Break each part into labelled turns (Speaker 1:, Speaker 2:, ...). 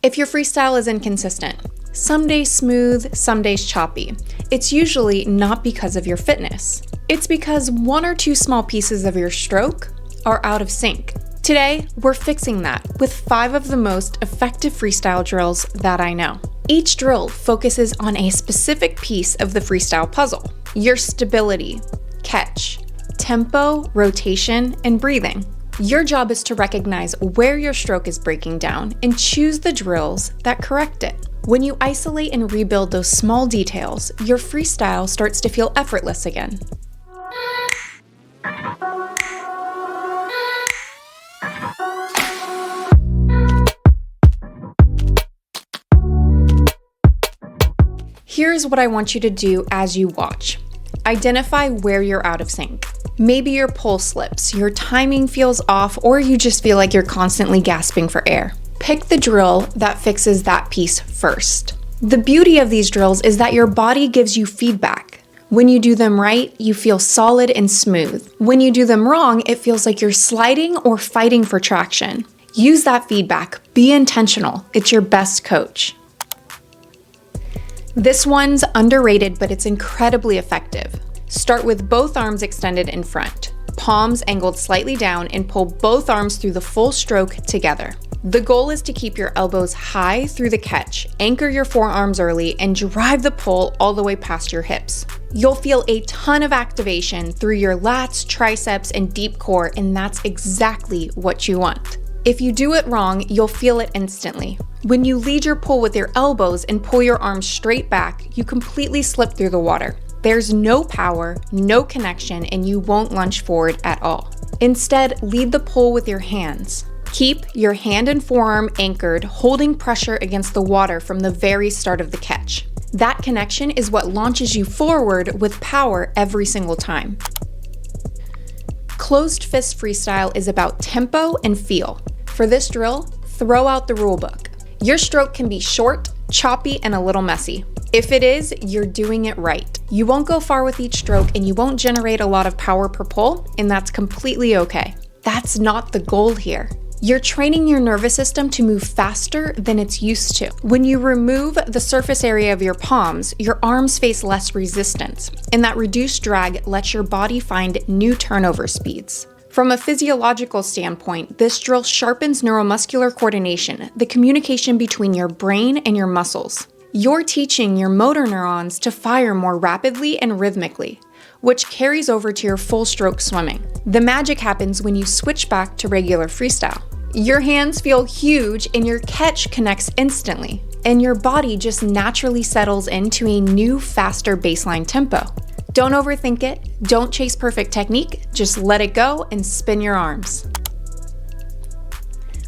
Speaker 1: If your freestyle is inconsistent, some days smooth, some days choppy, it's usually not because of your fitness. It's because one or two small pieces of your stroke are out of sync. Today, we're fixing that with 5 of the most effective freestyle drills that I know. Each drill focuses on a specific piece of the freestyle puzzle: your stability, catch, tempo, rotation, and breathing. Your job is to recognize where your stroke is breaking down and choose the drills that correct it. When you isolate and rebuild those small details, your freestyle starts to feel effortless again. Here's what I want you to do as you watch. Identify where you're out of sync. Maybe your pull slips, your timing feels off, or you just feel like you're constantly gasping for air. Pick the drill that fixes that piece first. The beauty of these drills is that your body gives you feedback. When you do them right, you feel solid and smooth. When you do them wrong, it feels like you're sliding or fighting for traction. Use that feedback. Be intentional. It's your best coach. This one's underrated, but it's incredibly effective. Start with both arms extended in front, palms angled slightly down, and pull both arms through the full stroke together. The goal is to keep your elbows high through the catch, anchor your forearms early, and drive the pull all the way past your hips. You'll feel a ton of activation through your lats, triceps, and deep core, and that's exactly what you want. If you do it wrong, you'll feel it instantly. When you lead your pull with your elbows and pull your arms straight back, you completely slip through the water. There's no power, no connection, and you won't lunge forward at all. Instead, lead the pull with your hands. Keep your hand and forearm anchored, holding pressure against the water from the very start of the catch. That connection is what launches you forward with power every single time. Closed fist freestyle is about tempo and feel. For this drill, throw out the rulebook. Your stroke can be short, choppy, and a little messy. If it is, you're doing it right. You won't go far with each stroke and you won't generate a lot of power per pull, and that's completely okay. That's not the goal here. You're training your nervous system to move faster than it's used to. When you remove the surface area of your palms, your arms face less resistance, and that reduced drag lets your body find new turnover speeds. From a physiological standpoint, this drill sharpens neuromuscular coordination, the communication between your brain and your muscles. You're teaching your motor neurons to fire more rapidly and rhythmically, which carries over to your full stroke swimming. The magic happens when you switch back to regular freestyle. Your hands feel huge and your catch connects instantly, and your body just naturally settles into a new, faster baseline tempo. Don't overthink it, don't chase perfect technique, just let it go and spin your arms.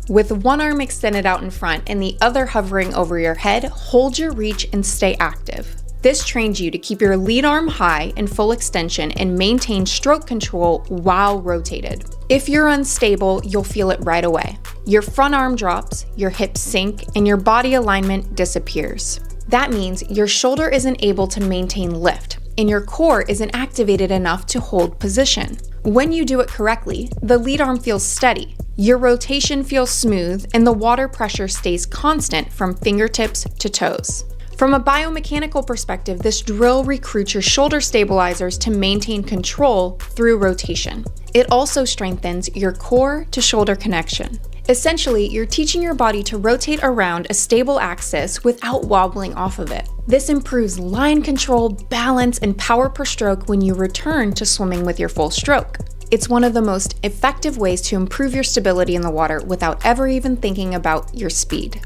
Speaker 1: With one arm extended out in front and the other hovering over your head, hold your reach and stay active. This trains you to keep your lead arm high in full extension and maintain stroke control while rotated. If you're unstable, you'll feel it right away. Your front arm drops, your hips sink, and your body alignment disappears. That means your shoulder isn't able to maintain lift, and your core isn't activated enough to hold position. When you do it correctly, the lead arm feels steady, your rotation feels smooth, and the water pressure stays constant from fingertips to toes. From a biomechanical perspective, this drill recruits your shoulder stabilizers to maintain control through rotation. It also strengthens your core to shoulder connection. Essentially, you're teaching your body to rotate around a stable axis without wobbling off of it. This improves line control, balance, and power per stroke when you return to swimming with your full stroke. It's one of the most effective ways to improve your stability in the water without ever even thinking about your speed.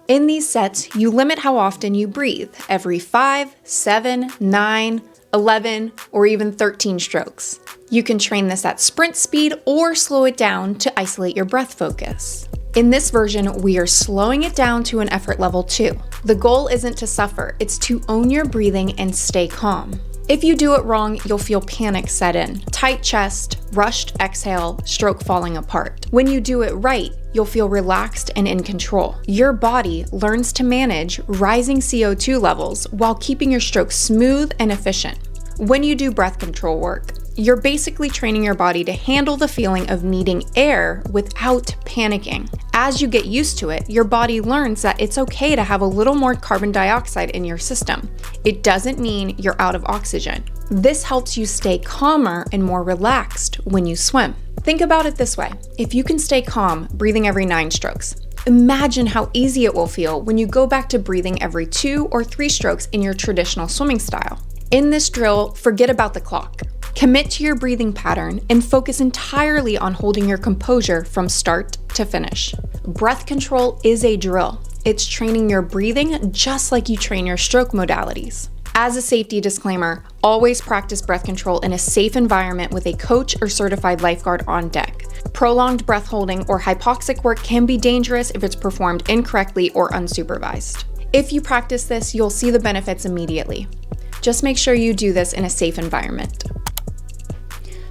Speaker 1: In these sets, you limit how often you breathe, every 5, 7, 9, 11, or even 13 strokes. You can train this at sprint speed or slow it down to isolate your breath focus. In this version, we are slowing it down to an effort level 2. The goal isn't to suffer, it's to own your breathing and stay calm. If you do it wrong, you'll feel panic set in, tight chest, rushed exhale, stroke falling apart. When you do it right, you'll feel relaxed and in control. Your body learns to manage rising CO2 levels while keeping your stroke smooth and efficient. When you do breath control work, You're basically training your body to handle the feeling of needing air without panicking. As you get used to it, your body learns that it's okay to have a little more carbon dioxide in your system. It doesn't mean you're out of oxygen. This helps you stay calmer and more relaxed when you swim. Think about it this way. If you can stay calm, breathing every 9 strokes, imagine how easy it will feel when you go back to breathing every 2 or 3 strokes in your traditional swimming style. In this drill, forget about the clock. Commit to your breathing pattern and focus entirely on holding your composure from start to finish. Breath control is a drill. It's training your breathing just like you train your stroke modalities. As a safety disclaimer, always practice breath control in a safe environment with a coach or certified lifeguard on deck. Prolonged breath holding or hypoxic work can be dangerous if it's performed incorrectly or unsupervised. If you practice this, you'll see the benefits immediately. Just make sure you do this in a safe environment.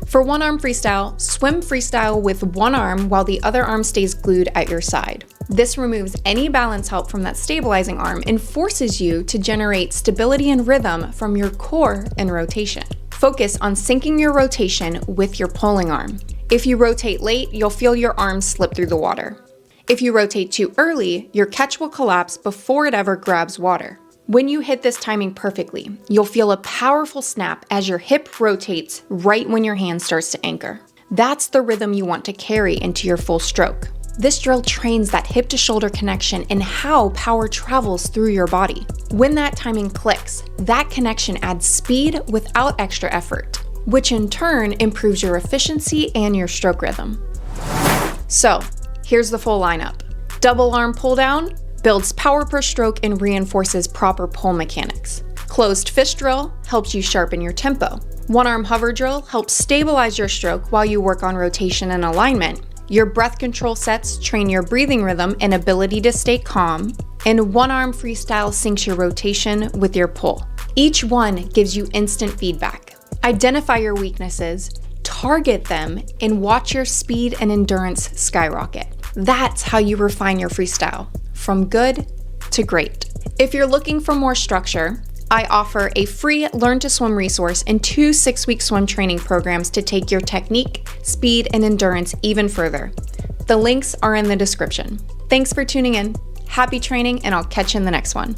Speaker 1: For one-arm freestyle, swim freestyle with one arm while the other arm stays glued at your side. This removes any balance help from that stabilizing arm and forces you to generate stability and rhythm from your core and rotation. Focus on syncing your rotation with your pulling arm. If you rotate late, you'll feel your arms slip through the water. If you rotate too early, your catch will collapse before it ever grabs water. When you hit this timing perfectly, you'll feel a powerful snap as your hip rotates right when your hand starts to anchor. That's the rhythm you want to carry into your full stroke. This drill trains that hip to shoulder connection and how power travels through your body. When that timing clicks, that connection adds speed without extra effort, which in turn improves your efficiency and your stroke rhythm. So, here's the full lineup. Double arm pull down builds power per stroke and reinforces proper pull mechanics. Closed fist drill helps you sharpen your tempo. One arm hover drill helps stabilize your stroke while you work on rotation and alignment. Your breath control sets train your breathing rhythm and ability to stay calm. And one arm freestyle syncs your rotation with your pull. Each one gives you instant feedback. Identify your weaknesses, target them, and watch your speed and endurance skyrocket. That's how you refine your freestyle, from good to great. If you're looking for more structure, I offer a free Learn to Swim resource and 2 6-week swim training programs to take your technique, speed, and endurance even further. The links are in the description. Thanks for tuning in. Happy training, and I'll catch you in the next one.